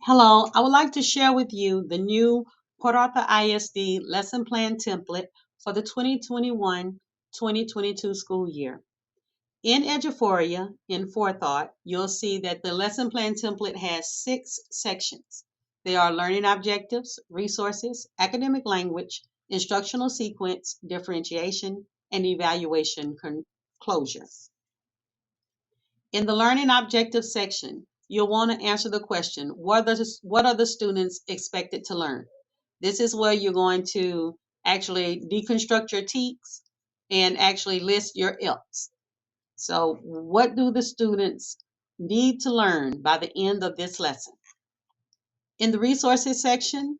Hello, I would like to share with you the new Port Arthur ISD lesson plan template for the 2021-2022 school year. In Eduphoria Forethought, you'll see that the lesson plan template has 6 sections. They are learning objectives, resources, academic language, instructional sequence, differentiation, and evaluation closure. In the learning objectives section, you'll want to answer the question, what are the students expected to learn? This is where you're going to actually deconstruct your TEKS and actually list your ILPs. So what do the students need to learn by the end of this lesson? In the resources section,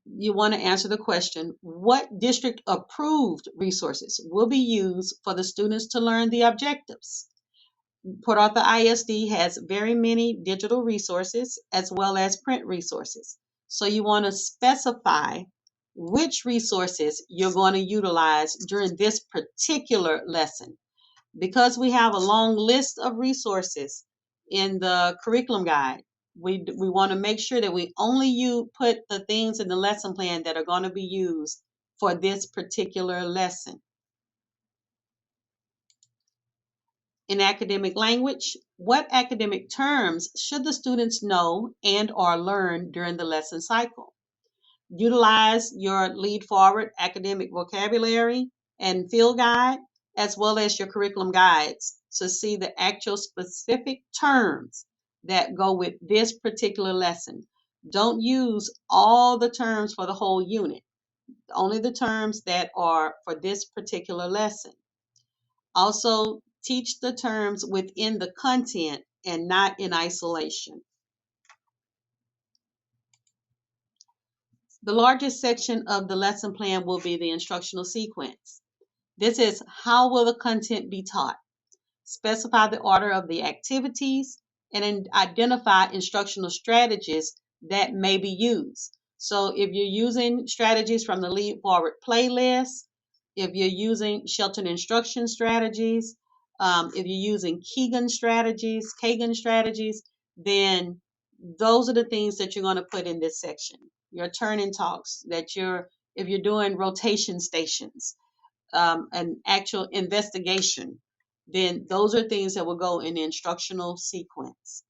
you want to answer the question, what district approved resources will be used for the students to learn the objectives? Port Arthur ISD has very many digital resources as well as print resources. So you want to specify which resources you're going to utilize during this particular lesson. Because we have a long list of resources in the curriculum guide, we want to make sure that we only put the things in the lesson plan that are going to be used for this particular lesson. In academic language, what academic terms should the students know and or learn during the lesson cycle? Utilize your Lead Forward academic vocabulary and field guide, as well as your curriculum guides to see the actual specific terms that go with this particular lesson. Don't use all the terms for the whole unit, only the terms that are for this particular lesson. Also, teach the terms within the content and not in isolation. The largest section of the lesson plan will be the instructional sequence. This is how will the content be taught. Specify the order of the activities and identify instructional strategies that may be used. So if you're using strategies from the Lead Forward playlist, if you're using sheltered instruction strategies, if you're using Kagan strategies, then those are the things that you're going to put in this section. Your turn-in talks, if you're doing rotation stations, an actual investigation, then those are things that will go in the instructional sequence.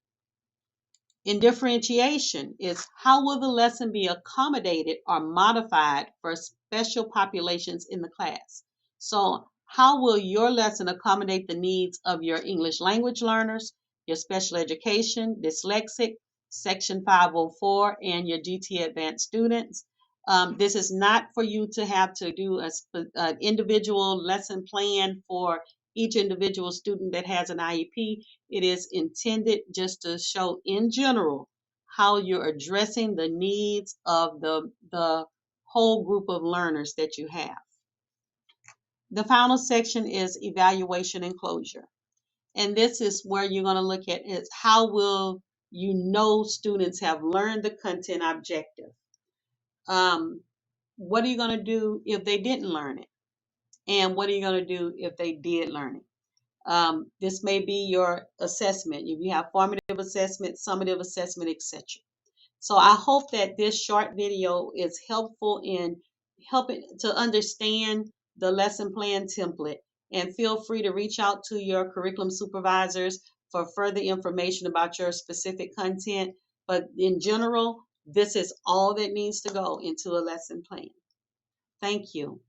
In differentiation is how will the lesson be accommodated or modified for special populations in the class? So how will your lesson accommodate the needs of your English language learners, your special education, dyslexic, Section 504, and your GT Advanced students? This is not for you to have to do an individual lesson plan for each individual student that has an IEP. It is intended just to show in general how you're addressing the needs of the whole group of learners that you have. The final section is evaluation and closure. And this is where you're going to look at is how will you know students have learned the content objective. What are you going to do if they didn't learn it? And what are you going to do if they did learn it? This may be your assessment. You have formative assessment, summative assessment, etc. So I hope that this short video is helpful in helping to understand the lesson plan template, and feel free to reach out to your curriculum supervisors for further information about your specific content. But in general, this is all that needs to go into a lesson plan. Thank you.